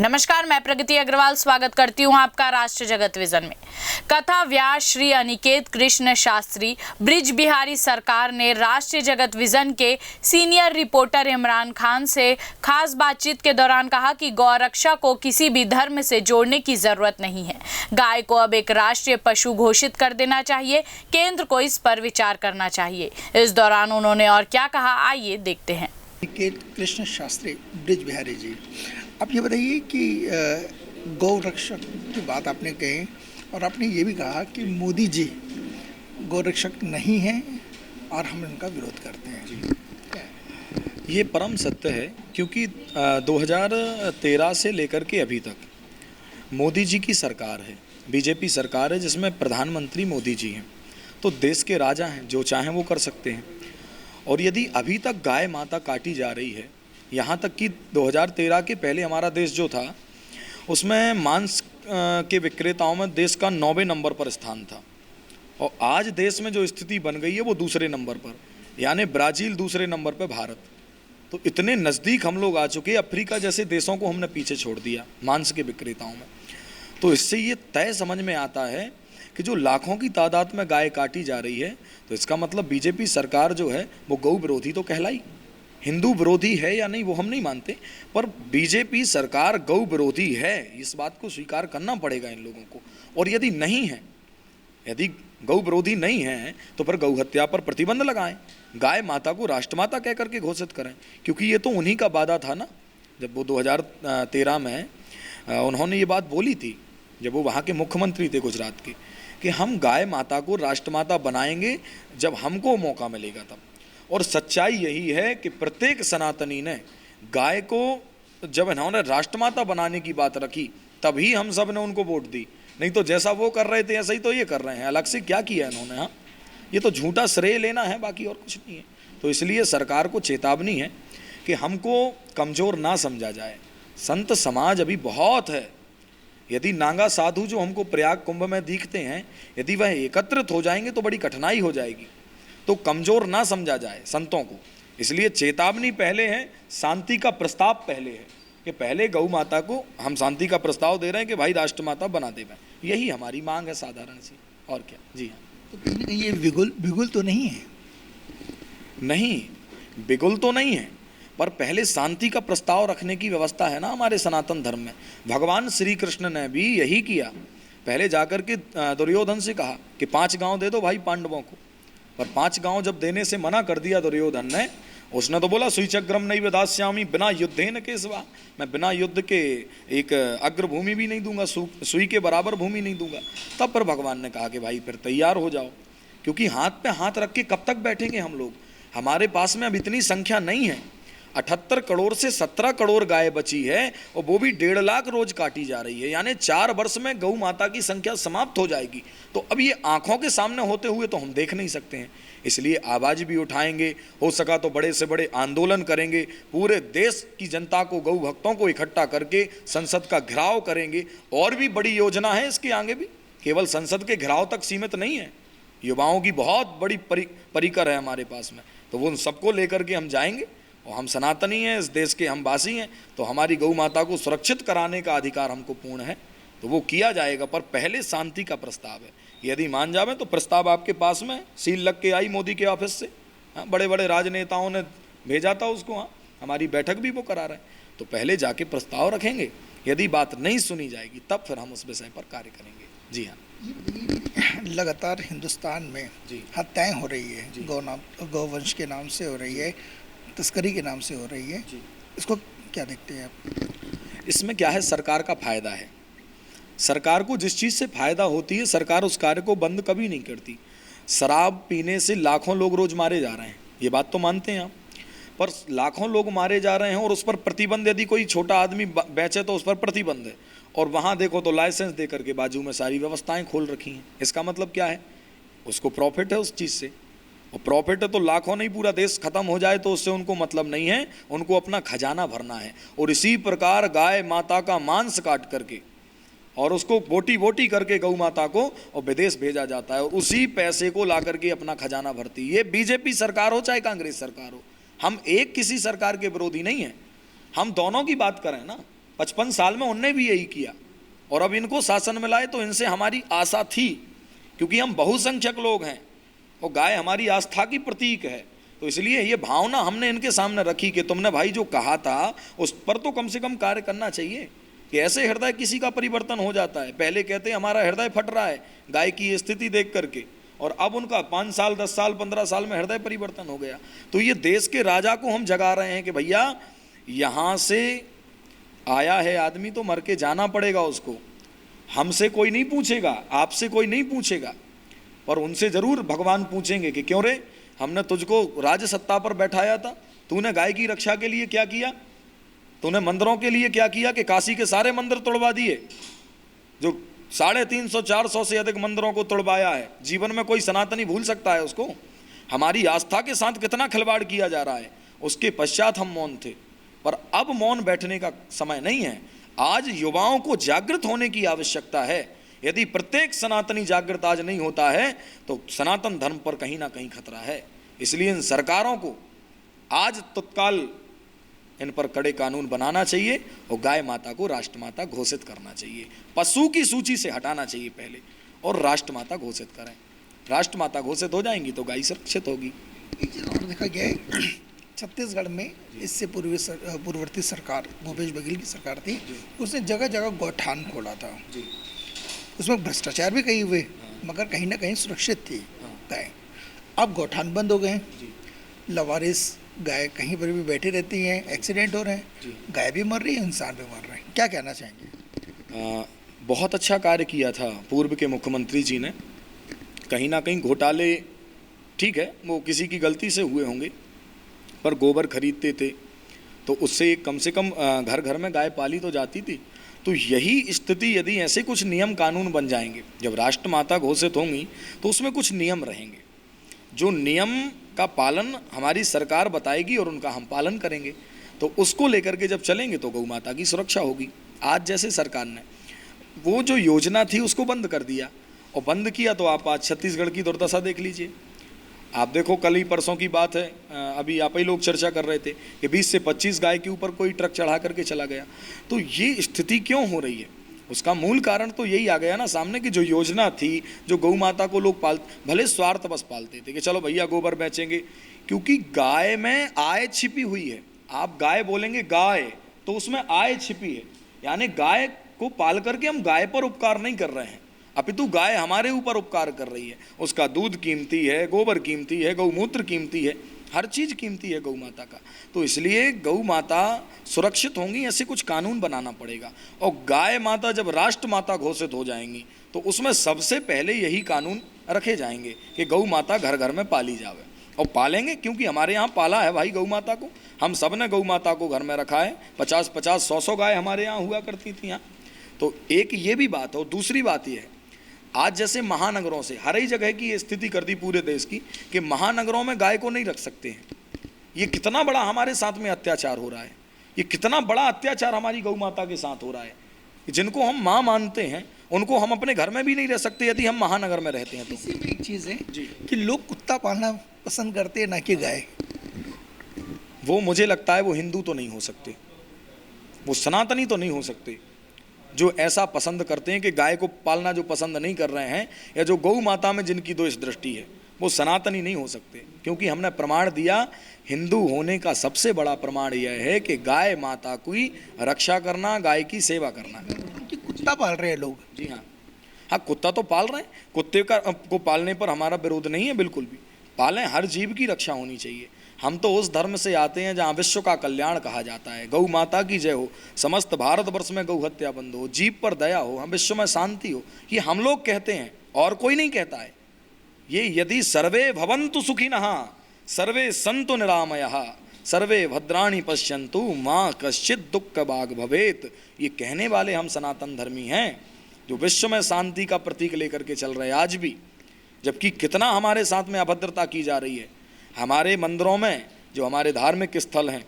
नमस्कार, मैं प्रगति अग्रवाल स्वागत करती हूं आपका राष्ट्र जगत विजन में। कथा व्यास श्री अनिकेत कृष्ण शास्त्री ब्रिज बिहारी सरकार ने राष्ट्रीय जगत विजन के सीनियर रिपोर्टर इमरान खान से खास बातचीत के दौरान कहा कि गौरक्षा को किसी भी धर्म से जोड़ने की जरूरत नहीं है। गाय को अब एक राष्ट्रीय पशु घोषित कर देना चाहिए। केंद्र को इस पर विचार करना चाहिए। इस दौरान उन्होंने और क्या कहा, आइए देखते हैं। अनिकेत कृष्ण शास्त्री ब्रिज बिहारी जी, आप ये बताइए कि गौ रक्षक की बात आपने कही और आपने ये भी कहा कि मोदी जी गौ रक्षक नहीं हैं और हम इनका विरोध करते हैं। जी, ये परम सत्य है, क्योंकि 2013 से लेकर के अभी तक मोदी जी की सरकार है, बीजेपी सरकार है, जिसमें प्रधानमंत्री मोदी जी हैं। तो देश के राजा हैं, जो चाहें वो कर सकते हैं। और यदि अभी तक गाय माता काटी जा रही है, यहाँ तक कि 2013 के पहले हमारा देश जो था उसमें मांस के विक्रेताओं में देश का 9वें नंबर पर स्थान था, और आज देश में जो स्थिति बन गई है वो दूसरे नंबर पर, यानी ब्राज़ील दूसरे नंबर पर भारत। तो इतने नज़दीक हम लोग आ चुके, अफ्रीका जैसे देशों को हमने पीछे छोड़ दिया मांस के विक्रेताओं में। तो इससे ये तय समझ में आता है कि जो लाखों की तादाद में गाय काटी जा रही है, तो इसका मतलब बीजेपी सरकार जो है वो गौ विरोधी तो कहलाई। हिंदू विरोधी है या नहीं वो हम नहीं मानते, पर बीजेपी सरकार गौ विरोधी है, इस बात को स्वीकार करना पड़ेगा इन लोगों को। और यदि नहीं है, यदि गौ विरोधी नहीं है, तो फिर गौ हत्या पर प्रतिबंध लगाएं, गाय माता को राष्ट्रमाता कह करके घोषित करें, क्योंकि ये तो उन्हीं का वादा था ना। जब वो 2013 में उन्होंने ये बात बोली थी, जब वो वहाँ के मुख्यमंत्री थे गुजरात के, कि हम गाय माता को राष्ट्रमाता बनाएंगे जब हमको मौका मिलेगा तब। और सच्चाई यही है कि प्रत्येक सनातनी ने गाय को जब इन्होंने राष्ट्रमाता बनाने की बात रखी, तभी हम सब ने उनको वोट दी। नहीं तो जैसा वो कर रहे थे ऐसा ही तो ये कर रहे हैं। अलग से क्या किया इन्होंने? हाँ, ये तो झूठा श्रेय लेना है, बाकी और कुछ नहीं है। तो इसलिए सरकार को चेतावनी है कि हमको कमज़ोर ना समझा जाए। संत समाज अभी बहुत है। यदि नागा साधु जो हमको प्रयाग कुंभ में दिखते हैं, यदि वह एकत्रित हो जाएंगे तो बड़ी कठिनाई हो जाएगी। तो कमज़ोर ना समझा जाए संतों को। इसलिए चेतावनी पहले है, शांति का प्रस्ताव पहले है, कि पहले गौ माता को हम शांति का प्रस्ताव दे रहे हैं कि भाई राष्ट्रमाता बना देवें। यही हमारी मांग है साधारण सी, और क्या। जी हाँ। तो कहीं ना कहीं ये बिगुल तो नहीं है? नहीं, बिगुल तो नहीं है, पर पहले शांति का प्रस्ताव रखने की व्यवस्था है ना हमारे सनातन धर्म में। भगवान श्री कृष्ण ने भी यही किया। पहले जाकर के दुर्योधन से कहा कि 5 गांव दे दो भाई पांडवों को, पर 5 गांव जब देने से मना कर दिया दुर्योधन ने, उसने तो बोला सुईचक्रम नहीं विदास्यामी, बिना युद्धेन केशवा, मैं बिना युद्ध के एक अग्रभूमि भी नहीं दूंगा, सुई के बराबर भूमि नहीं दूंगा। तब पर भगवान ने कहा कि भाई फिर तैयार हो जाओ, क्योंकि हाथ पे हाथ रख के कब तक बैठेंगे हम लोग? हमारे पास में अब इतनी संख्या नहीं है। 78 करोड़ से 17 करोड़ गाय बची है, और वो भी 1.5 लाख रोज काटी जा रही है, यानी 4 वर्ष में गौ माता की संख्या समाप्त हो जाएगी। तो अब ये आंखों के सामने होते हुए तो हम देख नहीं सकते हैं। इसलिए आवाज़ भी उठाएंगे, हो सका तो बड़े से बड़े आंदोलन करेंगे, पूरे देश की जनता को, गौ भक्तों को इकट्ठा करके संसद का घेराव करेंगे। और भी बड़ी योजना है इसके आगे भी, केवल संसद के घेराव तक सीमित नहीं है। युवाओं की बहुत बड़ी परिकर है हमारे पास में, तो वो उन सबको लेकर के हम जाएंगे। और हम सनातनी हैं, इस देश के हम वासी हैं, तो हमारी गौ माता को सुरक्षित कराने का अधिकार हमको पूर्ण है, तो वो किया जाएगा। पर पहले शांति का प्रस्ताव है। यदि मान जावे तो प्रस्ताव आपके पास में सील लग के आई मोदी के ऑफिस से। हाँ, बड़े बड़े राजनेताओं ने भेजा था उसको। हाँ, हमारी बैठक भी वो करा रहे हैं। तो पहले जाके प्रस्ताव रखेंगे, यदि बात नहीं सुनी जाएगी तब फिर हम उस विषय पर कार्य करेंगे। जी हाँ। लगातार हिंदुस्तान में जी हत्याएं हो रही है, गौवंश के नाम से हो रही है, तस्करी के नाम से हो रही है। इसको क्या देखते हैं आप? इसमें क्या है, सरकार का फायदा है। सरकार को जिस चीज़ से फायदा होती है, सरकार उस कार्य को बंद कभी नहीं करती। शराब पीने से लाखों लोग रोज मारे जा रहे हैं, ये बात तो मानते हैं आप, पर लाखों लोग मारे जा रहे हैं और उस पर प्रतिबंध, यदि कोई छोटा आदमी बेचे तो उस पर प्रतिबंध है। और वहाँ देखो तो लाइसेंस दे करके बाजू में सारी व्यवस्थाएं खोल रखी हैं। इसका मतलब क्या है? उसको प्रॉफिट है उस चीज़ से, और प्रॉफिट है तो लाखों नहीं, पूरा देश खत्म हो जाए तो उससे उनको मतलब नहीं है, उनको अपना खजाना भरना है। और इसी प्रकार गाय माता का मांस काट करके और उसको बोटी बोटी करके गौ माता को और विदेश भेजा जाता है, और उसी पैसे को ला करके अपना खजाना भरती है। ये बीजेपी सरकार हो चाहे कांग्रेस सरकार हो, हम एक किसी सरकार के विरोधी नहीं हैं, हम दोनों की बात करें ना। 55 साल में उनने भी यही किया, और अब इनको शासन में लाए तो इनसे हमारी आशा थी, क्योंकि हम बहुसंख्यक लोग हैं और गाय हमारी आस्था की प्रतीक है। तो इसलिए ये भावना हमने इनके सामने रखी कि तुमने भाई जो कहा था उस पर तो कम से कम कार्य करना चाहिए, कि ऐसे हृदय किसी का परिवर्तन हो जाता है। पहले कहते हैं हमारा हृदय फट रहा है गाय की ये स्थिति देख करके, और अब उनका 5 साल 10 साल 15 साल में हृदय परिवर्तन हो गया। तो ये देश के राजा को हम जगा रहे हैं कि भैया यहाँ से आया है आदमी तो मर के जाना पड़ेगा उसको, हमसे कोई नहीं पूछेगा, आपसे कोई नहीं पूछेगा, पर उनसे जरूर भगवान पूछेंगे कि क्यों रे, हमने तुझको राज सत्ता पर बैठाया था, तूने गाय की रक्षा के लिए क्या किया, तूने मंदिरों के लिए क्या किया कि काशी के सारे मंदिर तोड़वा दिए, जो 350-400 से अधिक मंदिरों को तोड़वाया है। जीवन में कोई सनातनी भूल सकता है उसको? हमारी आस्था के साथ कितना खिलवाड़ किया जा रहा है। उसके पश्चात हम मौन थे, पर अब मौन बैठने का समय नहीं है। आज युवाओं को जागृत होने की आवश्यकता है। यदि प्रत्येक सनातनी जागृत आज नहीं होता है तो सनातन धर्म पर कहीं ना कहीं खतरा है। इसलिए इन सरकारों को आज तत्काल इन पर कड़े कानून बनाना चाहिए और गाय माता को राष्ट्रमाता घोषित करना चाहिए। पशु की सूची से हटाना चाहिए पहले और राष्ट्रमाता घोषित करें। राष्ट्रमाता घोषित हो जाएंगी तो गाय सुरक्षित होगी। एक चीज़ और देखा गया है, छत्तीसगढ़ में इससे पूर्ववर्ती सरकार भूपेश बघेल की सरकार थी, उसने जगह जगह गौठान खोला था। उसमें भ्रष्टाचार भी कई हुए, मगर कहीं ना कहीं सुरक्षित थी गाय। अब गौठान बंद हो गए, लवारिस गाय कहीं पर भी बैठी रहती हैं, एक्सीडेंट हो रहे हैं, गाय भी मर रही है, इंसान भी मर रहे हैं। क्या कहना चाहेंगे? बहुत अच्छा कार्य किया था पूर्व के मुख्यमंत्री जी ने। कहीं ना कहीं घोटाले ठीक है, वो किसी की गलती से हुए होंगे, पर गोबर खरीदते थे तो उससे कम से कम घर घर में गाय पाली तो जाती थी। तो यही स्थिति यदि ऐसे कुछ नियम कानून बन जाएंगे, जब राष्ट्रमाता घोषित होंगी तो उसमें कुछ नियम रहेंगे, जो नियम का पालन हमारी सरकार बताएगी और उनका हम पालन करेंगे, तो उसको लेकर के जब चलेंगे तो गौ माता की सुरक्षा होगी। आज जैसे सरकार ने वो जो योजना थी उसको बंद कर दिया, और बंद किया तो आप आज छत्तीसगढ़ की दुर्दशा देख लीजिए। आप देखो, कल ही परसों की बात है, अभी आप ही लोग चर्चा कर रहे थे कि 20 से 25 गाय के ऊपर कोई ट्रक चढ़ा करके चला गया। तो ये स्थिति क्यों हो रही है? उसका मूल कारण तो यही आ गया ना सामने, कि जो योजना थी, जो गौ माता को लोग भले स्वार्थ बस पालते थे कि चलो भैया गोबर बेचेंगे, क्योंकि गाय में आय छिपी हुई है। आप गाय बोलेंगे गाय तो उसमें आय छिपी है, यानी गाय को पाल करके हम गाय पर उपकार नहीं कर रहे हैं, अपितु गाय हमारे ऊपर उपकार कर रही है। उसका दूध कीमती है, गोबर कीमती है, गौमूत्र कीमती है, हर चीज़ कीमती है गौ माता का। तो इसलिए गौ माता सुरक्षित होंगी, ऐसे कुछ कानून बनाना पड़ेगा। और गाय माता जब राष्ट्र माता घोषित हो जाएंगी तो उसमें सबसे पहले यही कानून रखे जाएंगे कि गौ माता घर घर में पाली जावे, और पालेंगे क्योंकि हमारे यहाँ पाला है भाई गौ माता को। हम सब ने गौ माता को घर में रखा है। 50-50, 100-100 गाय हमारे यहाँ हुआ करती थी यहाँ। तो एक ये भी बात है, और दूसरी बात ये है, आज जैसे महानगरों से हर ही जगह की ये स्थिति कर दी पूरे देश की कि महानगरों में गाय को नहीं रख सकते हैं। ये कितना बड़ा हमारे साथ में अत्याचार हो रहा है, ये कितना बड़ा अत्याचार हमारी गौ माता के साथ हो रहा है। जिनको हम माँ मानते हैं उनको हम अपने घर में भी नहीं रह सकते यदि हम महानगर में रहते हैं। तो इसी में एक चीज़ है कि लोग कुत्ता पालना पसंद करते हैं, ना कि गाय। वो मुझे लगता है वो हिंदू तो नहीं हो सकते, वो सनातनी तो नहीं हो सकते, जो ऐसा पसंद करते हैं कि गाय को पालना जो पसंद नहीं कर रहे हैं, या जो गौ माता में जिनकी द्वेष दृष्टि है, वो सनातनी नहीं हो सकते। क्योंकि हमने प्रमाण दिया, हिंदू होने का सबसे बड़ा प्रमाण यह है कि गाय माता की रक्षा करना, गाय की सेवा करना। कि कुत्ता पाल रहे हैं लोग। जी हाँ, हाँ कुत्ता तो पाल रहे हैं, कुत्ते को पालने पर हमारा विरोध नहीं है, बिल्कुल भी पालें, हर जीव की रक्षा होनी चाहिए। हम तो उस धर्म से आते हैं जहाँ विश्व का कल्याण कहा जाता है। गौ माता की जय हो, समस्त भारतवर्ष में गौ हत्या बंद हो, जीव पर दया हो, हम विश्व में शांति हो, ये हम लोग कहते हैं और कोई नहीं कहता है। ये यदि सर्वे भवन्तु सुखिनः सर्वे सन्तु निरामयः सर्वे भद्राणि पश्यन्तु माँ कश्चित् दुःख भाग् भवेत्, ये कहने वाले हम सनातन धर्मी हैं जो विश्व में शांति का प्रतीक लेकर के चल रहे हैं आज भी। जबकि कितना हमारे साथ में अभद्रता की जा रही है। हमारे मंदिरों में जो हमारे धार्मिक स्थल हैं,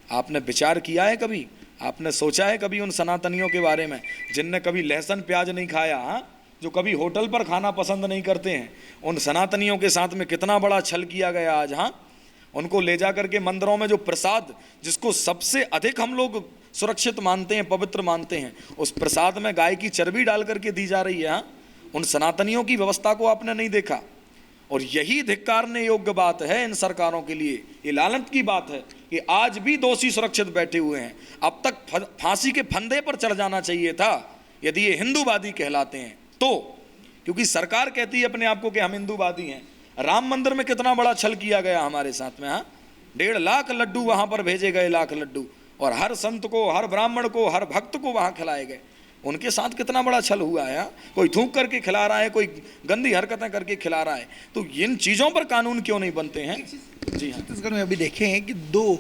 आपने विचार किया है कभी, आपने सोचा है कभी उन सनातनियों के बारे में जिनने कभी लहसुन प्याज नहीं खाया, जो कभी होटल पर खाना पसंद नहीं करते हैं? उन सनातनियों के साथ में कितना बड़ा छल किया गया आज। हाँ, उनको ले जा करके मंदिरों में जो प्रसाद, जिसको सबसे अधिक हम लोग सुरक्षित मानते हैं, पवित्र मानते हैं, उस प्रसाद में गाय की चर्बी डाल करके दी जा रही है। हाँ, उन सनातनियों की व्यवस्था को आपने नहीं देखा। और यही धिक्कारने योग्य बात है इन सरकारों के लिए, ये लानत की बात है कि आज भी दोषी सुरक्षित बैठे हुए हैं। अब तक फांसी के फंदे पर चढ़ जाना चाहिए था यदि ये हिंदूवादी कहलाते हैं तो, क्योंकि सरकार कहती है अपने आप को कि हम हिंदूवादी हैं। राम मंदिर में कितना बड़ा छल किया गया हमारे साथ में। हाँ, 1.5 लाख लड्डू वहां पर भेजे गए, लाख लड्डू, और हर संत को, हर ब्राह्मण को, हर भक्त को वहां खिलाए गए। उनके साथ कितना बड़ा छल हुआ है। कोई थूक करके खिला रहा है, कोई गंदी हरकतें करके खिला रहा है। तो इन चीज़ों पर कानून क्यों नहीं बनते हैं? जी हाँ, छत्तीसगढ़ में अभी देखे हैं कि 2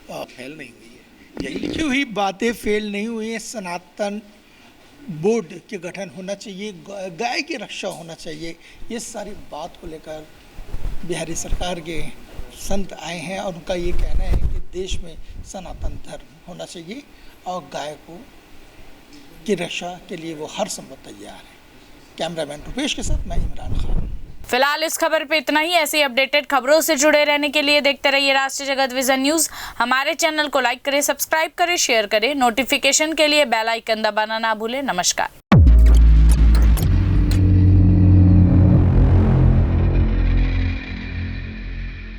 फेल नहीं हुई है। यही लिखी हुई बातें फेल नहीं हुई हैं। सनातन बोर्ड के गठन होना चाहिए, गाय की रक्षा होना चाहिए। ये सारी बात को लेकर बिहारी सरकार के संत आए हैं और उनका ये कहना है कि देश में सनातन धर्म होना चाहिए और गाय को की रक्षा के लिए वो हर संभव तैयार है। कैमरामैन रुपेश के साथ मैं इमरान खान। फिलहाल इस खबर पे इतना ही। ऐसी अपडेटेड खबरों से जुड़े रहने के लिए देखते रहिए राष्ट्रीय जगत विजन न्यूज़। हमारे चैनल को लाइक करें, सब्सक्राइब करें, शेयर करें। नोटिफिकेशन के लिए बेल आइकन दबाना ना भूलें। नमस्कार।